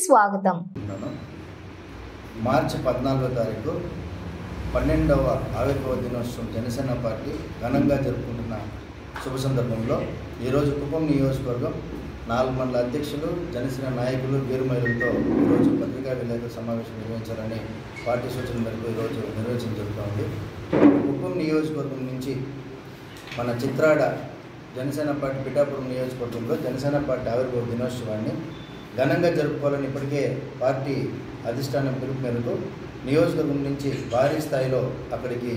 స్వాగతం. మార్చి 14వ తారీఖు 12వ ఆవిర్భావ దినోత్సవం జనసేన పార్టీ ఘనంగా జరుపుకుంటున్న శుభ సందర్భంలో ఈరోజు కుప్పం నియోజకవర్గం 4 మండల అధ్యక్షులు జనసేన నాయకులు వీరుమహిళలతో ఈరోజు పత్రికా విలేకరుల సమావేశం నిర్వహించాలని పార్టీ సూచన మేరకు ఈరోజు నిర్వహించడం జరుగుతుంది. కుప్పం నియోజకవర్గం నుంచి మన చిత్రాడ జనసేన పార్టీ పిఠాపురం నియోజకవర్గంలో జనసేన పార్టీ ఆవిర్భావ దినోత్సవాన్ని ఘనంగా జరుపుకోవాలని ఇప్పటికే పార్టీ అధిష్టానం పిలుపు మేరకు నియోజకవర్గం నుంచి భారీ స్థాయిలో అక్కడికి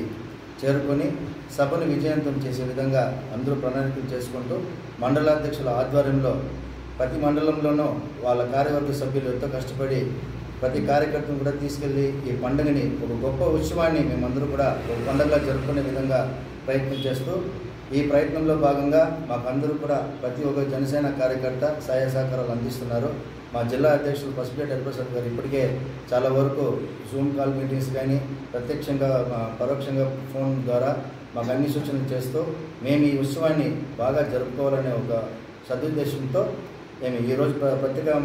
చేరుకొని సభను విజయవంతం చేసే విధంగా అందరూ ప్రణాళికలు చేసుకుంటూ మండలాధ్యక్షుల ఆధ్వర్యంలో ప్రతి మండలంలోనూ వాళ్ళ కార్యవర్గ సభ్యులు ఎంతో కష్టపడి ప్రతి కార్యకర్తను కూడా తీసుకెళ్ళి ఈ పండుగని ఒక గొప్ప ఉత్సవాన్ని మేమందరూ కూడా ఒక పండుగగా జరుపుకునే విధంగా ప్రయత్నం చేస్తూ ఈ ప్రయత్నంలో భాగంగా మాకందరూ కూడా ప్రతి ఒక్క జనసేన కార్యకర్త సహాయ సహకారాలు అందిస్తున్నారు. మా జిల్లా అధ్యక్షులు పసుపులేటి హరిప్రసాద్ గారు ఇప్పటికే చాలా వరకు జూమ్ కాల్ మీటింగ్స్ కానీ ప్రత్యక్షంగా పరోక్షంగా ఫోన్ ద్వారా మాకు అన్ని సూచనలు చేస్తూ మేము ఈ ఉత్సవాన్ని బాగా జరుపుకోవాలనే ఒక సదుద్దేశంతో మేము ఈరోజు పత్రికా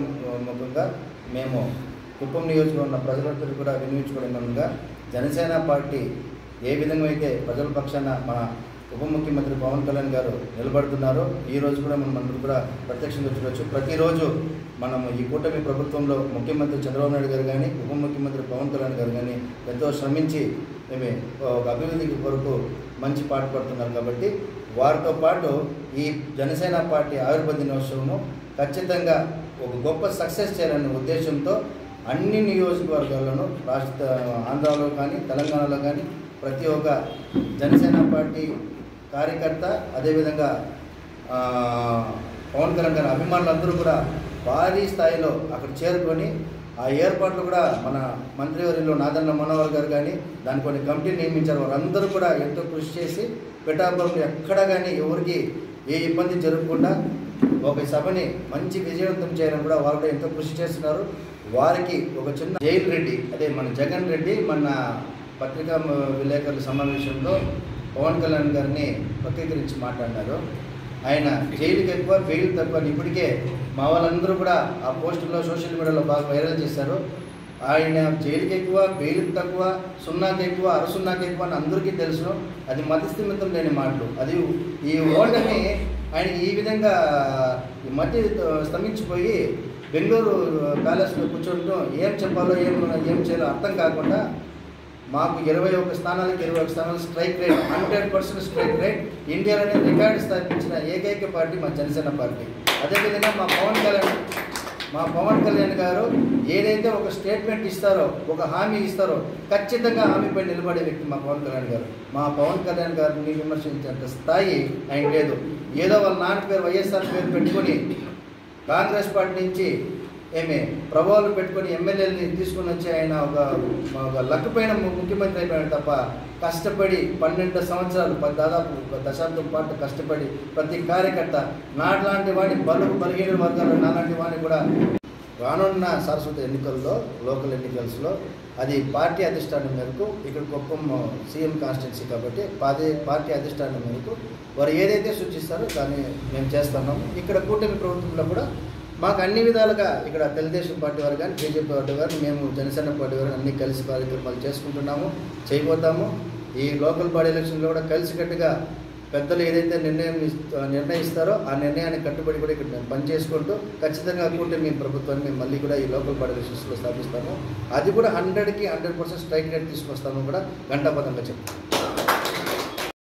ముఖంగా మేము కుప్పం నియోజకవర్గం ఉన్న ప్రజలందరూ కూడా వినియోగించుకోవడంగా జనసేన పార్టీ ఏ విధంగా అయితే ప్రజల పక్షాన మన ఉప ముఖ్యమంత్రి పవన్ కళ్యాణ్ గారు నిలబడుతున్నారు. ఈరోజు కూడా అందరూ కూడా ప్రత్యక్షంగా చూడవచ్చు. ప్రతిరోజు మనము ఈ కూటమి ప్రభుత్వంలో ముఖ్యమంత్రి చంద్రబాబు నాయుడు గారు కానీ ఉప ముఖ్యమంత్రి పవన్ కళ్యాణ్ గారు కానీ ఎంతో శ్రమించి మేము ఒక అభివృద్ధికి కొరకు మంచి పాట పడుతున్నారు. కాబట్టి వారితో పాటు ఈ జనసేన పార్టీ ఆవిర్భావ దినోత్సవము ఖచ్చితంగా ఒక గొప్ప సక్సెస్ చేయాలనే ఉద్దేశంతో అన్ని నియోజకవర్గాల్లోనూ ఆంధ్రాలో కానీ తెలంగాణలో కానీ ప్రతి ఒక్క జనసేన పార్టీ కార్యకర్త అదేవిధంగా పవన్ కళ్యాణ్ గారి అభిమానులందరూ కూడా భారీ స్థాయిలో అక్కడ చేరుకొని ఆ ఏర్పాట్లు కూడా మన మంత్రివర్యులు నాదన్న మనోహర్ గారు కానీ దాని కొన్ని కమిటీలు నియమించారు. వారందరూ కూడా ఎంతో కృషి చేసి పిఠాపురంలో ఎక్కడ కానీ ఎవరికి ఏ ఇబ్బంది జరగకుండా ఒక సభని మంచి విజయవంతం చేయాలని కూడా వారు కూడా ఎంతో కృషి చేస్తున్నారు. వారికి ఒక చిన్న జైల్ రెడ్డి అదే మన జగన్ రెడ్డి మన పత్రికా విలేకరుల సమావేశంలో పవన్ కళ్యాణ్ గారిని వక్రీకరించి మాట్లాడినారు. ఆయన జైలుకి ఎక్కువ బెయిల్ తక్కువ అని ఇప్పటికే మా వాళ్ళందరూ కూడా ఆ పోస్టుల్లో సోషల్ మీడియాలో బాగా వైరల్ చేశారు. ఆయన జైలుకి ఎక్కువ బెయిల్ తక్కువ సున్నాకి ఎక్కువ అరసున్నాకి ఎక్కువ అని అందరికీ తెలుసు. అది మతిస్థిమితం లేని మాటలు. అది ఈ ఓటమి ఆయన ఈ విధంగా ఈ మధ్య స్తంభించిపోయి బెంగళూరు ప్యాలెస్లో కూర్చోవడం ఏం చెప్పాలో ఏం చేయాలో అర్థం కాకుండా మాకు 21 స్థానాలకు 21 స్థానాలు స్ట్రైక్ రేట్ 100% స్ట్రైక్ రేట్ ఇండియాలోనే రికార్డు స్థాపించిన ఏకైక పార్టీ మా జనసేన పార్టీ. అదేవిధంగా మా పవన్ కళ్యాణ్ గారు ఏదైతే ఒక స్టేట్మెంట్ ఇస్తారో ఒక హామీ ఇస్తారో ఖచ్చితంగా హామీపై నిలబడే వ్యక్తి మా పవన్ కళ్యాణ్ గారు. మా పవన్ కళ్యాణ్ గారిని విమర్శించేంత స్థాయి ఆయన లేదు. ఏదో వాళ్ళ నాన్న పేరు వైఎస్ఆర్ పేరు పెట్టుకొని కాంగ్రెస్ పార్టీ నుంచి ప్రభావాలు పెట్టుకొని ఎమ్మెల్యేలని తీసుకుని వచ్చి ఆయన ఒక లక్కుపైన ముఖ్యమంత్రి అయిపోయాడు తప్ప కష్టపడి 12 సంవత్సరాలు దాదాపు దశాబ్దం పాటు కష్టపడి ప్రతి కార్యకర్త నాట్లాంటి వాడిని బలహీన వర్గాలు నాలాంటి వాడిని కూడా రానున్న శాశ్వత ఎన్నికల్లో లోకల్ ఎన్నికల్స్లో అది పార్టీ అధిష్టానం మేరకు ఇక్కడ కుప్పం సీఎం కాన్స్టిట్యున్సీ కాబట్టి పార్టీ అధిష్టానం మేరకు వారు ఏదైతే సూచిస్తారో దాన్ని మేము చేస్తున్నాము. ఇక్కడ కూటమి ప్రభుత్వంలో కూడా మాకు అన్ని విధాలుగా ఇక్కడ తెలుగుదేశం పార్టీ వారు కానీ బీజేపీ పార్టీ వారు మేము జనసేన పార్టీ వారు అన్ని కలిసి కార్యక్రమాలు చేసుకుంటున్నాము, చేయబోతాము. ఈ లోకల్ బాడీ ఎలక్షన్లో కూడా కలిసికట్టుగా పెద్దలు ఏదైతే నిర్ణయిస్తారో ఆ నిర్ణయానికి కట్టుబడి కూడా ఇక్కడ మేము పనిచేసుకుంటూ ఖచ్చితంగా కూటమి ప్రభుత్వాన్ని మేము మళ్ళీ కూడా ఈ లోకల్ బాడీ ఎలక్షన్స్లో స్థాపిస్తాము. అది కూడా 100% స్ట్రైక్ రేట్ తీసుకొస్తాము కూడా ఘంటాపథంగా చెప్తాము.